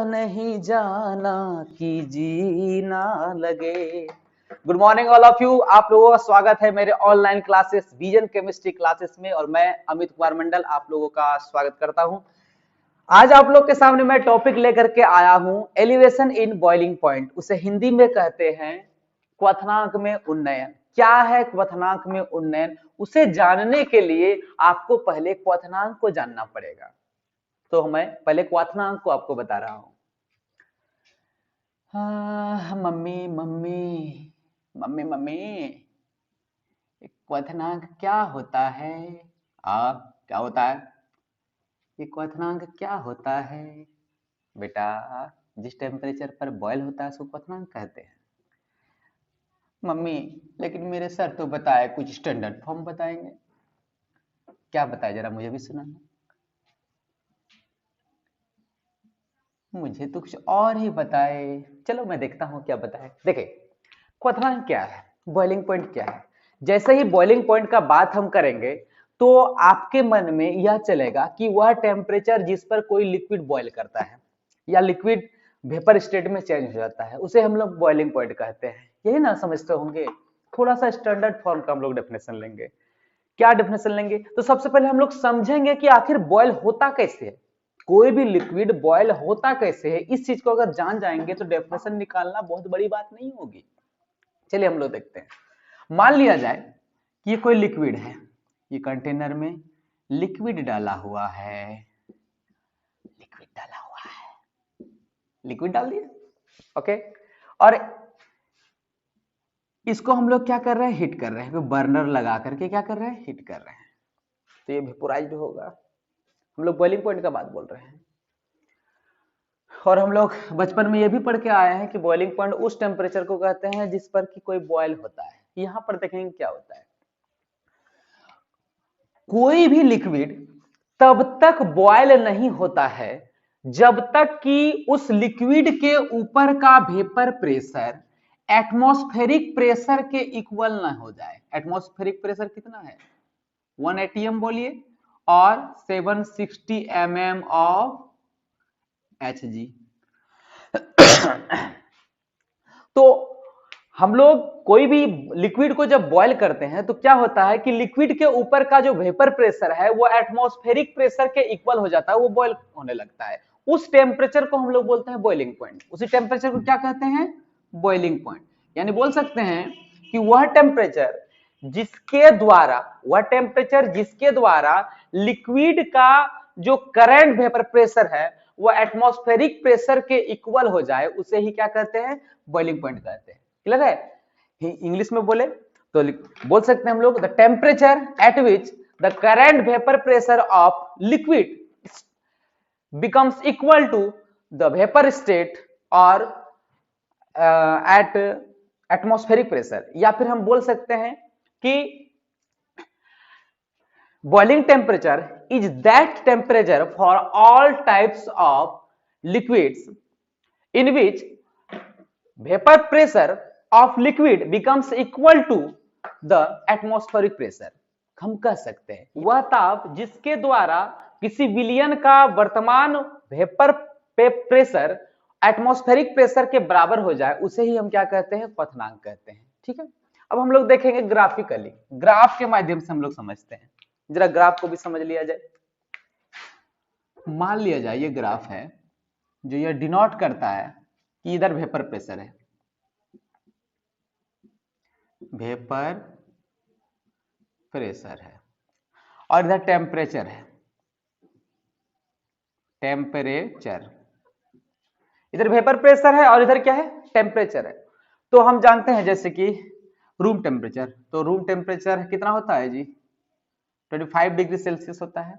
नहीं जाना कि जी ना लगे। Good morning all of you, आप लोगों का स्वागत है मेरे online classes vision chemistry classes में और मैं अमित कुमार मंडल आप लोगों का स्वागत करता हूं। आज आप लोग के सामने मैं टॉपिक लेकर के आया हूं एलिवेशन इन बॉइलिंग पॉइंट, उसे हिंदी में कहते हैं क्वथनांक में उन्नयन। क्या है क्वथनांक में उन्नयन, उसे जानने के लिए आपको पहले क्वथनांक को जानना पड़ेगा। तो मैं पहले क्वथनांक को आपको बता रहा हूं। मम्मी मम्मी मम्मी मम्मी, क्वथनांक क्या होता है? क्या होता है ये क्वथनांक? क्या होता है बेटा? जिस टेम्परेचर पर बॉयल होता है उसको क्वथनांक कहते हैं। मम्मी लेकिन मेरे सर तो बताए कुछ स्टैंडर्ड फॉर्म बताएंगे। क्या बताए जरा मुझे भी सुनाना। मुझे तो कुछ और ही बताए। चलो मैं देखता हूं क्या बताए। देखिए क्वथनांक क्या है, बॉइलिंग पॉइंट क्या है। जैसे ही बॉइलिंग पॉइंट का बात हम करेंगे तो आपके मन में यह चलेगा कि वह टेम्परेचर जिस पर कोई लिक्विड बॉयल करता है या लिक्विड वेपर स्टेट में चेंज हो जाता है उसे हम लोग बॉइलिंग पॉइंट कहते हैं। यही ना समझते होंगे। थोड़ा सा स्टैंडर्ड फॉर्म का हम लोग डेफिनेशन लेंगे। क्या डेफिनेशन लेंगे? तो सबसे पहले हम लोग समझेंगे कि आखिर बॉयल होता कैसे है, कोई भी लिक्विड बॉयल होता कैसे है। इस चीज को अगर जान जाएंगे तो डेफिनेशन निकालना बहुत बड़ी बात नहीं होगी। चलिए हम लोग देखते हैं। मान लिया जाए कि ये कोई लिक्विड है, ये कंटेनर में लिक्विड डाला हुआ है, लिक्विड डाला हुआ है, लिक्विड डाल दिया, ओके। और इसको हम लोग क्या कर रहे हैं? हीट कर रहे हैं। बर्नर लगा करके क्या कर रहे हैं? हीट कर रहे हैं। तो ये वेपोराइज्ड होगा। हम लोग बॉइलिंग पॉइंट का बात बोल रहे हैं। और हम लोग बचपन में ये भी पढ़ के आए हैं कि बॉइलिंग पॉइंट उस टेम्परेचर को कहते हैं जिस पर कि कोई बॉयल होता है। यहां पर देखेंगे क्या होता है। कोई भी लिक्विड तब तक बॉयल नहीं होता है जब तक कि उस लिक्विड के ऊपर का वेपर प्रेशर एटमॉस्फेरिक प्रेशर के इक्वल ना हो जाए। एटमॉस्फेरिक प्रेशर कितना है? 1 atm बोलिए, और 760 mm ऑफ Hg। तो हम लोग कोई भी लिक्विड को जब बॉयल करते हैं तो क्या होता है कि लिक्विड के ऊपर का जो वेपर प्रेशर है वो एटमॉस्फेरिक प्रेशर के इक्वल हो जाता है, वो बॉयल होने लगता है। उस टेम्परेचर को हम लोग बोलते हैं बॉइलिंग पॉइंट। उसी टेम्परेचर को क्या कहते हैं? Boiling point. यानी बोल सकते हैं कि वह टेम्परेचर जिसके द्वारा लिक्विड का जो करंट वेपर प्रेशर है वो एटमॉस्फेरिक प्रेशर के इक्वल हो जाए उसे ही क्या कहते हैं? बॉइलिंग पॉइंट कहते हैं। क्लियर है? इंग्लिश में बोले तो बोल सकते हैं हम लोग the temperature at which the current vapour pressure of liquid becomes equal to the vapor state or at atmospheric pressure। या फिर हम बोल सकते हैं कि boiling temperature is that temperature for all types of liquids in which vapor pressure of liquid becomes equal to the atmospheric pressure। हम कह सकते हैं वह ताप जिसके द्वारा किसी विलयन का वर्तमान वेपर प्रेशर एटमॉस्फेरिक प्रेशर के बराबर हो जाए उसे ही हम क्या कहते हैं? क्वथनांक कहते हैं। ठीक है, अब हम लोग देखेंगे ग्राफिकली, ग्राफ के माध्यम से हम लोग समझते हैं। जरा ग्राफ को भी समझ लिया जाए। मान लिया जाए ये ग्राफ है जो यह डिनोट करता है कि इधर वेपर प्रेशर है, वेपर प्रेशर है, और इधर टेम्परेचर है, टेम्परेचर। इधर वेपर प्रेशर है और इधर क्या है? टेम्परेचर है। तो हम जानते हैं जैसे कि रूम टेम्परेचर, तो रूम टेम्परेचर कितना होता है जी? 25 डिग्री सेल्सियस होता है।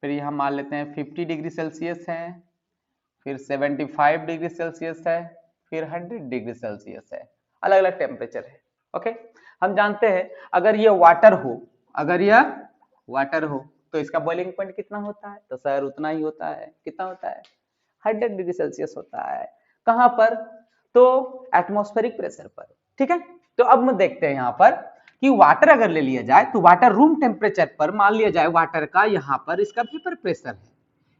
फिर यहां मान लेते हैं 50 डिग्री सेल्सियस है, फिर 75 डिग्री सेल्सियस है, फिर 100 डिग्री सेल्सियस है। अलग अलग टेम्परेचर है। ओके, हम जानते हैं अगर ये वाटर हो, अगर यह वाटर हो तो इसका बॉइलिंग पॉइंट कितना होता है? तो सर उतना ही होता है। कितना होता है? 100 डिग्री सेल्सियस होता है। कहां पर? तो एटमॉस्फेरिक प्रेशर पर। ठीक है, तो अब हम देखते हैं यहां पर कि वाटर अगर ले लिया जाए तो वाटर रूम टेम्परेचर पर, मान लिया जाए वाटर का यहां पर इसका वेपर प्रेशर है,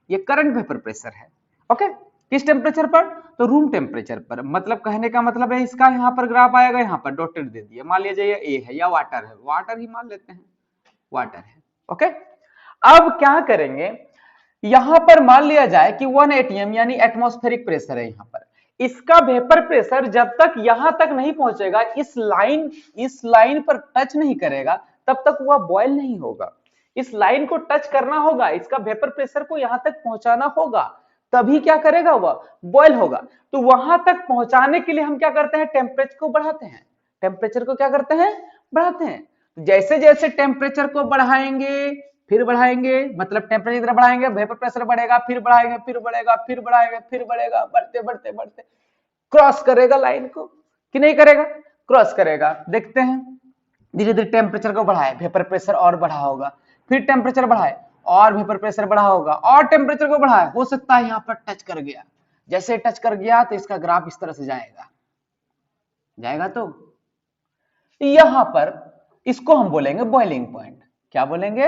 ये करंट वेपर प्रेशर है। ओके, किस टेम्परेचर पर? तो रूम टेम्परेचर पर। मतलब कहने का मतलब है इसका यहाँ पर ग्राफ आएगा, यहाँ पर डॉटेड दे दिया, मान लिया जाए ए है या वाटर है, वाटर ही मान लेते हैं, वाटर है। ओके, अब क्या करेंगे, यहां पर मान लिया जाए कि 1 atm यानी एटमॉस्फेरिक प्रेशर है यहां पर, इसका वेपर प्रेशर जब तक यहां तक नहीं पहुंचेगा, इस लाइन पर टच नहीं करेगा, तब तक वह बॉयल नहीं होगा। इस लाइन को टच करना होगा, इसका वेपर प्रेशर को यहां तक पहुंचाना होगा, तभी क्या करेगा, वह बॉयल होगा। तो वहां तक पहुंचाने के लिए हम क्या करते हैं, टेम्परेचर को बढ़ाते हैं। टेम्परेचर को क्या करते हैं, बढ़ाते हैं। जैसे जैसे टेम्परेचर को बढ़ाएंगे, फिर बढ़ाएंगे, मतलब टेम्परेचर इतना बढ़ाएंगे, वेपर प्रेशर बढ़ेगा, फिर बढ़ाएंगे, फिर बढ़ेगा, फिर बढ़ाएंगे, फिर बढ़ेगा, बढ़ते बढ़ते बढ़ते क्रॉस करेगा लाइन को, कि नहीं करेगा, क्रॉस करेगा। देखते हैं, धीरे धीरे टेम्परेचर को बढ़ाए, वेपर प्रेशर और बढ़ा होगा, फिर टेम्परेचर बढ़ाए और वेपर प्रेशर बढ़ा होगा, और टेम्परेचर को बढ़ाए, हो सकता है यहाँ पर टच कर गया। जैसे टच कर गया तो इसका ग्राफ इस तरह से जाएगा, जाएगा। तो यहां पर इसको हम बोलेंगे बॉइलिंग पॉइंट। क्या बोलेंगे,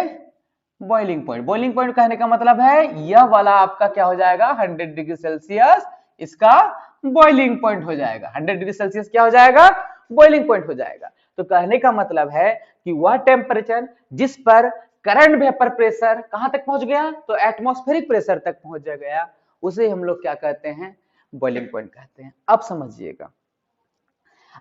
बॉइलिंग पॉइंट। बॉइलिंग पॉइंट कहने का मतलब है यह वाला आपका क्या हो जाएगा, 100 डिग्री सेल्सियस इसका बॉइलिंग पॉइंट हो जाएगा। 100 डिग्री सेल्सियस क्या हो जाएगा, बॉइलिंग पॉइंट हो जाएगा। तो कहने का मतलब है कि वह टेम्परेचर जिस पर करंट वेपर प्रेशर कहां तक पहुंच गया, तो एटमॉस्फेरिक प्रेशर तक पहुंच गया, उसे हम लोग क्या कहते हैं, बॉइलिंग पॉइंट कहते हैं। अब समझिएगा,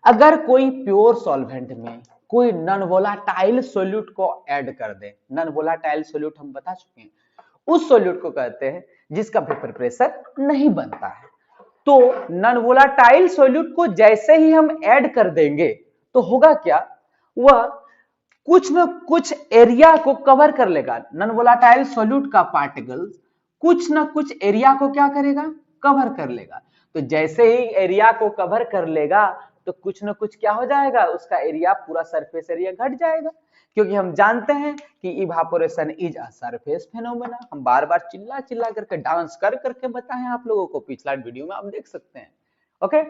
अगर कोई प्योर सॉल्वेंट में कोई नॉन वोलाटाइल सोल्यूट को ऐड कर दे, नॉन वोलाटाइल सोल्यूट हम बता चुके हैं, उस सोल्यूट को कहते हैं जिसका वेपर प्रेशर नहीं बनता है। तो नॉन वोलाटाइल सोल्यूट को जैसे ही हम ऐड कर देंगे तो होगा क्या, वह कुछ न कुछ एरिया को कवर कर लेगा। नॉन वोलाटाइल सोल्यूट का पार्टिकल्स कुछ न कुछ एरिया को क्या करेगा, कवर कर लेगा। तो जैसे ही एरिया को कवर कर लेगा तो कुछ न कुछ क्या हो जाएगा, उसका एरिया, पूरा सरफेस एरिया घट जाएगा। क्योंकि हम जानते हैं कि evaporation is a surface phenomena. हम बार बार चिल्ला चिल्ला करके, डांस कर करके बताएं आप लोगों को, पिछला वीडियो में आप देख सकते हैं। ओके,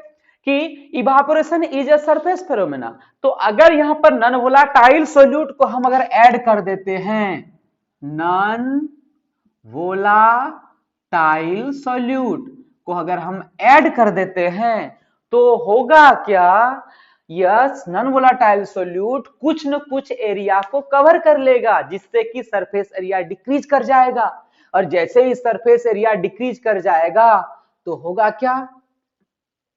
कि evaporation is a surface phenomena. तो अगर यहां पर नॉन वोलाटाइल सोल्यूट को हम अगर ऐड कर देते हैं, नॉन वोलाटाइल सोल्यूट को अगर हम ऐड कर देते हैं तो होगा क्या, यस, नॉन वोलाटाइल सोल्यूट कुछ न कुछ एरिया को कवर कर लेगा, जिससे कि सरफेस एरिया डिक्रीज कर जाएगा। और जैसे ही सरफेस एरिया डिक्रीज कर जाएगा तो होगा क्या,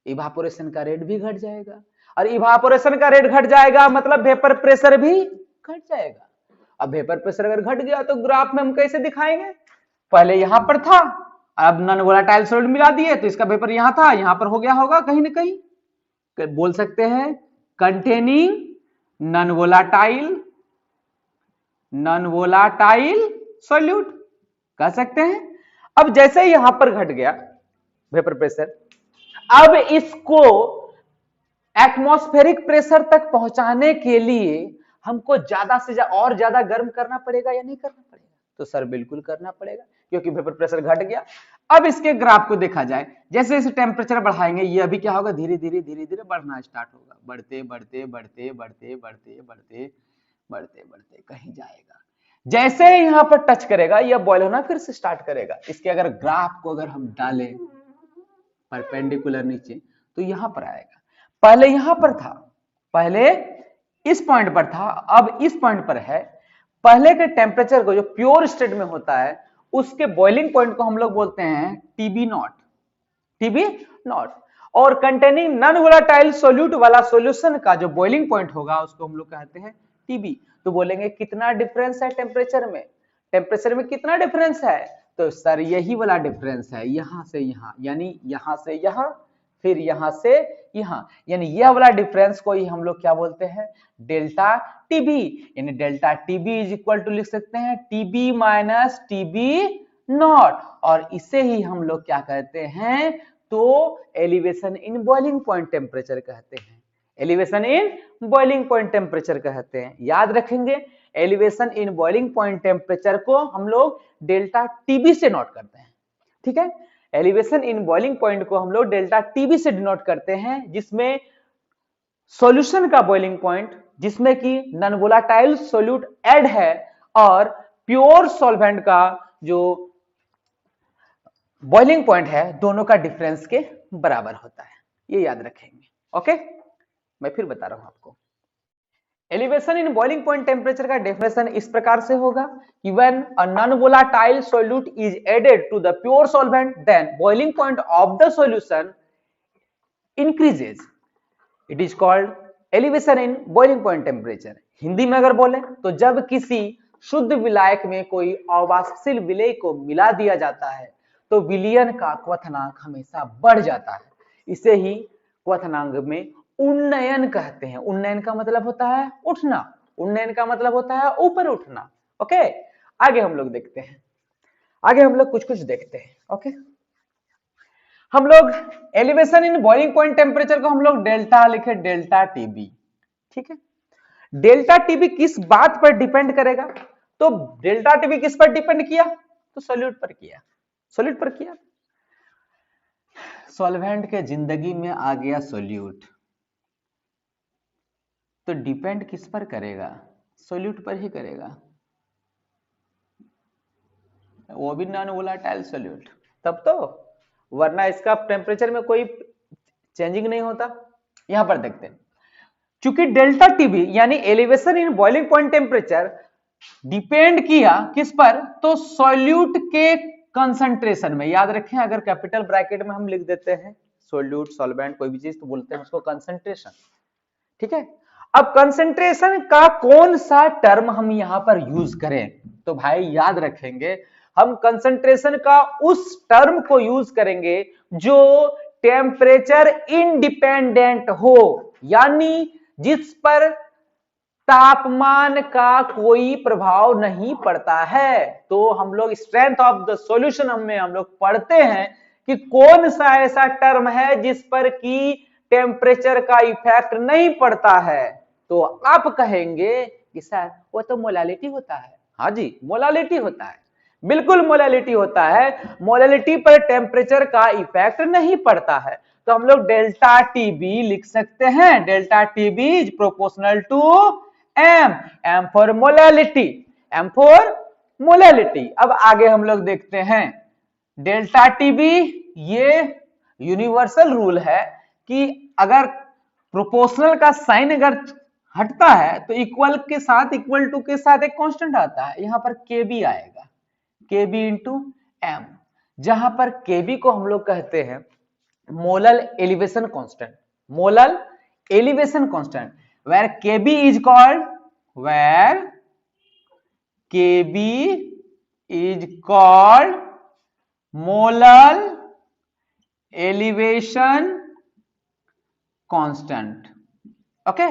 इवापोरेशन का रेट भी घट जाएगा। और इवापोरेशन का रेट घट जाएगा मतलब वेपर प्रेशर भी घट जाएगा। अब वेपर प्रेशर अगर घट गया तो ग्राफ में हम कैसे दिखाएंगे, पहले यहां पर था, अब नॉन वोलाटाइल सोल्यूट मिला दिए तो इसका वेपर यहां था, यहां पर हो गया होगा कहीं ना कहीं, बोल सकते हैं कंटेनिंग नॉन वोलाटाइल सोल्यूट कह सकते हैं। अब जैसे ही यहां पर घट गया वेपर प्रेशर, अब इसको एटमॉस्फेरिक प्रेशर तक पहुंचाने के लिए हमको ज्यादा से ज्यादा और ज्यादा गर्म करना पड़ेगा या नहीं करना पड़ेगा, तो सर बिल्कुल करना पड़ेगा, क्योंकि वेपर प्रेशर घट गया। अब इसके ग्राफ को देखा जाए, जैसे जैसे टेम्परेचर बढ़ाएंगे ये अभी क्या होगा, धीरे धीरे धीरे धीरे बढ़ना स्टार्ट होगा, बढ़ते बढ़ते बढ़ते बढ़ते बढ़ते बढ़ते बढ़ते बढ़ते कहीं जाएगा। जैसे यहां पर टच करेगा यह बॉयल होना फिर से स्टार्ट करेगा। इसके अगर ग्राफ को अगर हम डालें परपेंडिकुलर नीचे तो यहां पर आएगा, पहले यहां पर था, पहले इस पॉइंट पर था, अब इस पॉइंट पर है। पहले के टेम्परेचर को जो प्योर स्टेट में होता है उसके बॉइलिंग पॉइंट को हम लोग बोलते हैं टीबी नॉट, टीबी नॉट। और कंटेनिंग नॉन वोलाटाइल सोल्यूट वाला सॉल्यूशन का जो बॉइलिंग पॉइंट होगा उसको हम लोग कहते हैं टीबी। तो बोलेंगे कितना डिफरेंस है टेम्परेचर में, टेम्परेचर में कितना डिफरेंस है, तो सर यही वाला डिफरेंस है, यहां से यहां, यानी यहां से यहां, फिर यहां से यहां, यानी यह वाला डिफरेंस को ही हम लोग क्या बोलते हैं, डेल्टा टीबी। यानी delta TB is equal to लिख सकते हैं टीबी माइनस टीबी नॉट, और इसे ही हम लोग क्या कहते हैं, तो elevation in boiling point temperature कहते हैं, elevation in boiling point temperature कहते हैं। याद रखेंगे, elevation in boiling point temperature को हम लोग डेल्टा टीबी से नोट करते हैं, ठीक है। एलिवेशन इन बॉइलिंग पॉइंट को हम लोग डेल्टा टीबी से डिनोट करते हैं, जिसमें सॉल्यूशन का बॉइलिंग पॉइंट जिसमें कि नॉन वोलाटाइल सॉल्यूट ऐड है और प्योर सॉल्वेंट का जो बॉइलिंग पॉइंट है दोनों का डिफरेंस के बराबर होता है, ये याद रखेंगे। ओके, मैं फिर बता रहा हूं आपको। Elevation in boiling point temperature का डेफिनेशन इस प्रकार से होगा कि when a non volatile solute is added to the pure solvent then boiling point of the solution increases, it is called elevation in boiling point temperature. Hindi में अगर बोले तो जब किसी शुद्ध विलायक में कोई अवाष्पशील विलेय को मिला दिया जाता है तो विलयन का क्वथनांक हमेशा बढ़ जाता है, इसे ही क्वथनांक में उन्नयन कहते हैं। उन्नयन का मतलब होता है उठना, उन्नयन का मतलब होता है ऊपर उठना। ओके, आगे हम लोग देखते हैं, आगे हम लोग कुछ कुछ देखते हैं। ओके, हम लोग elevation in boiling point temperature को हम लोग डेल्टा लिखे, डेल्टा टीबी। ठीक है, डेल्टा टीबी किस बात पर डिपेंड करेगा? तो डेल्टा टीबी किस पर डिपेंड किया? तो सॉल्यूट पर किया, सॉल्यूट पर किया। सॉल्वेंट के जिंदगी में आ गया सॉल्यूट, तो डिपेंड किस पर करेगा? सॉल्यूट पर ही करेगा, वो भी नॉन वोलाटाइल सॉल्यूट, तब तो, वरना इसका टेम्परेचर में कोई चेंजिंग नहीं होता। यहां पर देखते हैं, चूंकि डेल्टा टीबी यानी elevation in boiling point temperature depend किया किस पर? तो सॉल्यूट के कंसंट्रेशन में। याद रखें, अगर कैपिटल ब्रैकेट में हम लिख देते हैं सॉल्यूट, सॉल्वेंट, कोई भी चीज, तो बोलते हैं उसको कंसंट्रेशन। ठीक है, अब कंसंट्रेशन का कौन सा टर्म हम यहां पर यूज करें? तो भाई याद रखेंगे, हम कंसंट्रेशन का उस टर्म को यूज करेंगे जो टेम्परेचर इंडिपेंडेंट हो, यानी जिस पर तापमान का कोई प्रभाव नहीं पड़ता है। तो हम लोग स्ट्रेंथ ऑफ द सॉल्यूशन में हम लोग पढ़ते हैं कि कौन सा ऐसा टर्म है जिस पर कि टेम्परेचर का इफेक्ट नहीं पड़ता है। तो आप कहेंगे कि सर वो तो मोलालिटी होता है। हाँ जी, मोलालिटी होता है, बिल्कुल मोलालिटी होता है। मोलालिटी पर टेम्परेचर का इफेक्ट नहीं पड़ता है, तो हम लोग डेल्टा टीबी लिख सकते हैं। Delta TB is proportional to m, m for molality, m for molality. अब आगे हम लोग देखते हैं डेल्टा टीबी, ये यूनिवर्सल रूल है कि अगर प्रोपोर्शनल का साइन अगर हटता है तो इक्वल के साथ, इक्वल टू के साथ एक कांस्टेंट आता है, यहां पर के बी आएगा, के बी इंटू एम, जहां पर के बी को हम लोग कहते हैं molal elevation constant, molal elevation constant, where kb is called, where kb is called molar elevation constant. Okay,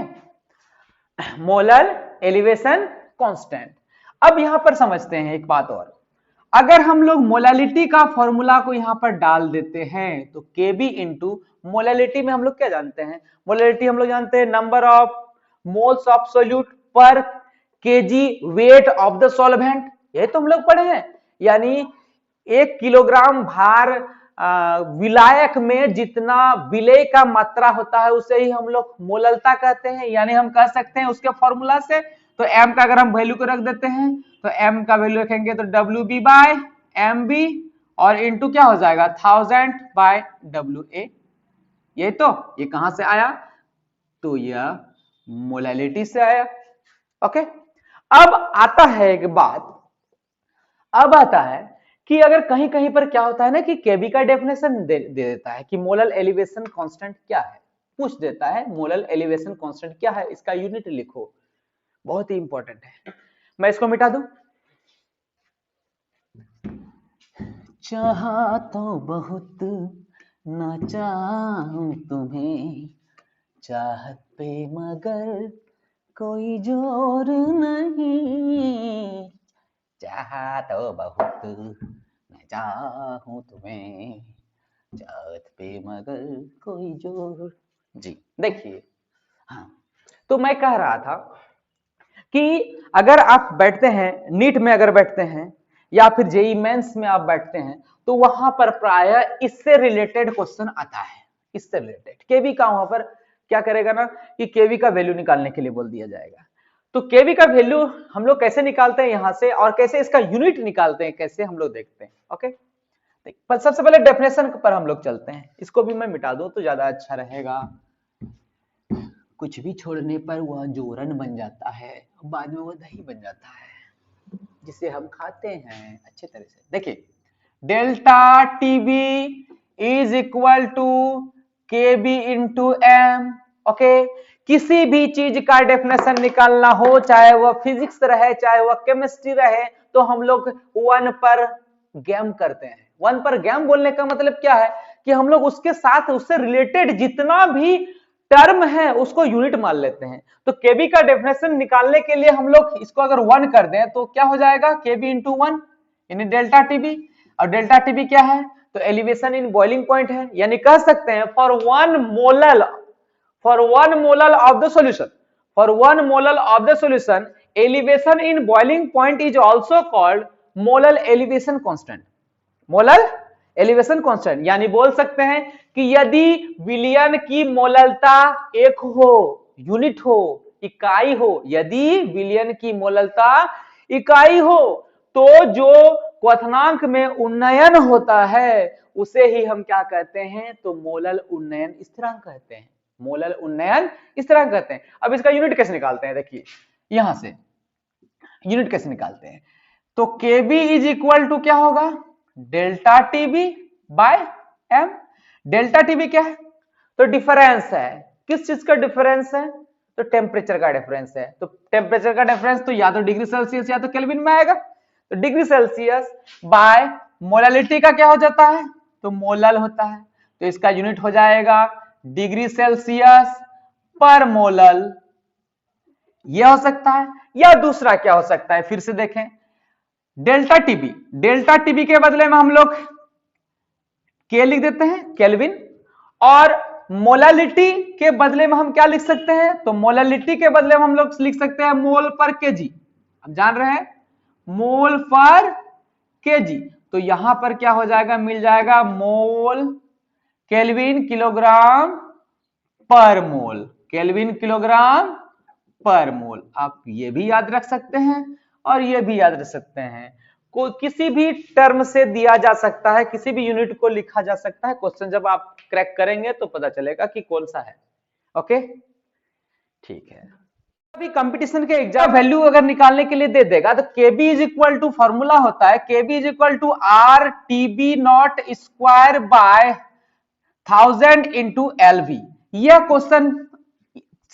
molar elevation constant. अब यहां पर समझते हैं एक बात और, अगर हम लोग मोलालिटी का फॉर्मूला को यहां पर डाल देते हैं तो kb इंटू मोलालिटी में हम लोग क्या जानते हैं? मोलालिटी हम लोग जानते हैं number of moles of solute per kg weight of the solvent, ये तो हम लोग पढ़े हैं। यानी 1 किलोग्राम भार विलायक में जितना विलेय का मात्रा होता है उसे ही हम लोग मोललता कहते हैं। यानी हम कह सकते हैं उसके फॉर्मूला से, तो m का अगर हम वैल्यू को रख देते हैं तो m का वैल्यू रखेंगे तो WB बाय MB और इनटू क्या हो जाएगा 1000 बाय WA। ये तो ये कहां से आया? तो यह मोलालिटी से आया। ओके, अब आता है एक बात, अब आता है कि अगर कहीं कहीं पर क्या होता है ना कि केबी का डेफिनेशन दे देता है कि मोलल एलिवेशन कांस्टेंट क्या है, पूछ देता है मोलल एलिवेशन कांस्टेंट क्या है, इसका यूनिट लिखो, बहुत ही इंपॉर्टेंट है। मैं इसको मिटा दूं, चाहा तो बहुत ना चाहूं तुम्हें, चाहत पे मगर कोई जोर नहीं, चाहा तो बहुत न चाहूं तुम्हें, चाहत पे मगर कोई जोर। जी देखिए, हाँ, तो मैं कह रहा था कि अगर आप बैठते हैं नीट में, अगर बैठते हैं या फिर जेई मेंस में आप बैठते हैं तो वहां पर प्राय इससे रिलेटेड क्वेश्चन आता है, इससे रिलेटेड केबी का वहां पर क्या करेगा ना कि केवी का वैल्यू निकालने के लिए बोल दिया जाएगा। तो केवी का वैल्यू हम लोग कैसे निकालते हैं यहां से, और कैसे इसका यूनिट निकालते हैं, कैसे हम लोग देखते हैं। ओके, पर सबसे पहले डेफिनेशन पर हम लोग चलते हैं। इसको भी मैं मिटा दूं तो ज्यादा अच्छा रहेगा। कुछ भी छोड़ने पर वह जोरन बन जाता है, बाद में वह दही बन जाता है, जिसे हम खाते हैं अच्छे तरह से। देखिए, delta TB is equal to K B into m. Okay, किसी भी चीज का डेफिनेशन निकालना हो, चाहे वह फिजिक्स रहे चाहे वह केमिस्ट्री रहे, तो हम लोग वन पर गेम करते हैं। वन पर गेम बोलने का मतलब क्या है कि हम लोग उसके साथ उससे रिलेटेड जितना भी टर्म है उसको यूनिट मान लेते हैं। तो केबी का डेफिनेशन निकालने के लिए हम लोग इसको अगर वन कर दें तो क्या हो जाएगा, केबी इंटू वन यानी डेल्टा टीबी। और डेल्टा टीबी क्या है, तो एलिवेशन इन बॉइलिंग पॉइंट है, यानी कह सकते हैं for one molal of the solution, for one molal of the solution elevation in boiling point is also called molal elevation constant. Molal elevation constant यानी बोल सकते हैं कि यदि विलयन की मोललता एक हो, यूनिट हो, इकाई हो, यदि विलयन की मोललता इकाई हो, तो जो क्वथनांक में उन्नयन होता है उसे ही हम क्या कहते हैं, तो मोलल उन्नयन स्थिरांक कहते हैं। मोलल उन्नयन स्थिरांक कहते हैं। अब इसका यूनिट कैसे निकालते हैं, देखिए यहां से यूनिट कैसे निकालते हैं। तो केबी इज इक्वल टू क्या होगा, delta TB by m. Delta TB क्या है, तो डिफरेंस है। किस चीज का डिफरेंस है, तो टेम्परेचर का डिफरेंस है। तो टेम्परेचर का डिफरेंस तो या तो डिग्री सेल्सियस या तो केल्विन में आएगा। तो डिग्री सेल्सियस बाय मोलालिटी का क्या हो जाता है, तो मोलल होता है। तो इसका यूनिट हो जाएगा डिग्री सेल्सियस पर मोलल। यह हो सकता है, या दूसरा क्या हो सकता है, फिर से देखें, डेल्टा टीबी, डेल्टा टीबी के बदले में हम लोग के लिख देते हैं केल्विन, और मोलालिटी के बदले में हम क्या लिख सकते हैं, तो मोलालिटी के बदले में हम लोग लिख सकते हैं मोल पर केजी। हम जान रहे हैं मोल पर केजी, तो यहां पर क्या हो जाएगा, मिल जाएगा मोल केल्विन किलोग्राम पर मोल, केल्विन किलोग्राम पर मोल। आप ये भी याद रख सकते हैं और ये भी याद रख सकते हैं। कोई किसी भी टर्म से दिया जा सकता है, किसी भी यूनिट को लिखा जा सकता है। क्वेश्चन जब आप क्रैक करेंगे तो पता चलेगा कि कौन सा है। ओके, ठीक है। अभी कंपटीशन के एग्जाम वैल्यू अगर निकालने के लिए दे देगा तो KB is equal to formula होता है, KB is equal to R TB not square by 1000 into LV. यह क्वेश्चन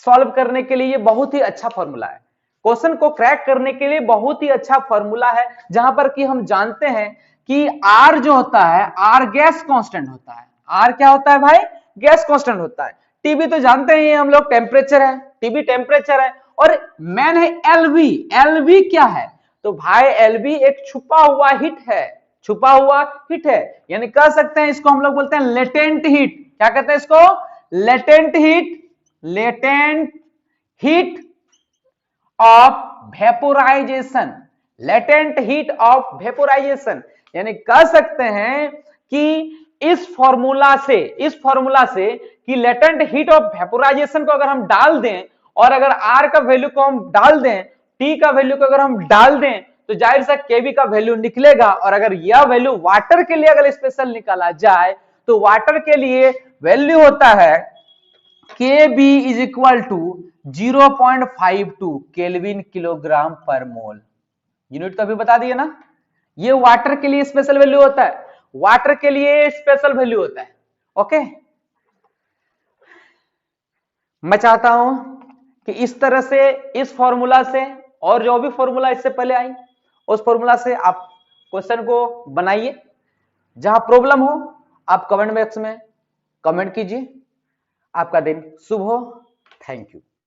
सॉल्व करने के लिए ये बहुत ही अच्छा फॉर्मूला है। क्वेश्चन को क्रैक करने के लिए बहुत ही अच्छा फॉर्मूला है, जहां पर कि हम जानते हैं कि आर जो होता है, आर गैस कांस्टेंट होता है। आर क्या होता है भाई, गैस कांस्टेंट होता है। टीबी तो जानते हैं हम लोग टेम्परेचर है, टीबी टेम्परेचर है, और मैन है एलवी। एलवी क्या है, तो भाई एलवी एक छुपा हुआ हीट है, छुपा हुआ हीट है, यानी कह सकते हैं इसको हम लोग बोलते हैं लेटेंट हीट। क्या कहते हैं इसको, latent heat, latent heat of vaporisation, latent heat of vaporisation. यानी कह सकते हैं कि इस फॉर्मूला से कि लेटेंट हीट ऑफ वेपोराइजेशन को अगर हम डाल दें, और अगर आर का वैल्यू को हम डाल दें, टी का वैल्यू को अगर हम डाल दें, तो जाहिर सा केवी का वैल्यू निकलेगा। और अगर यह वैल्यू वाटर के लिए अगर स्पेशल निकाला जाए, तो वाटर के लिए वैल्यू होता है Kb is equal to 0.52 kelvin kilogram पर मोल। यूनिट तो अभी बता दिए ना, ये वाटर के लिए स्पेशल वैल्यू होता है, वाटर के लिए स्पेशल वैल्यू होता है। ओके, मैं चाहता हूं कि इस तरह से, इस फॉर्मूला से, और जो भी फॉर्मूला इससे पहले आई उस फॉर्मूला से आप क्वेश्चन को बनाइए। जहां प्रॉब्लम हो आप कमेंट बॉक्स में कमेंट कीजिए। आपका दिन शुभ हो। Thank you.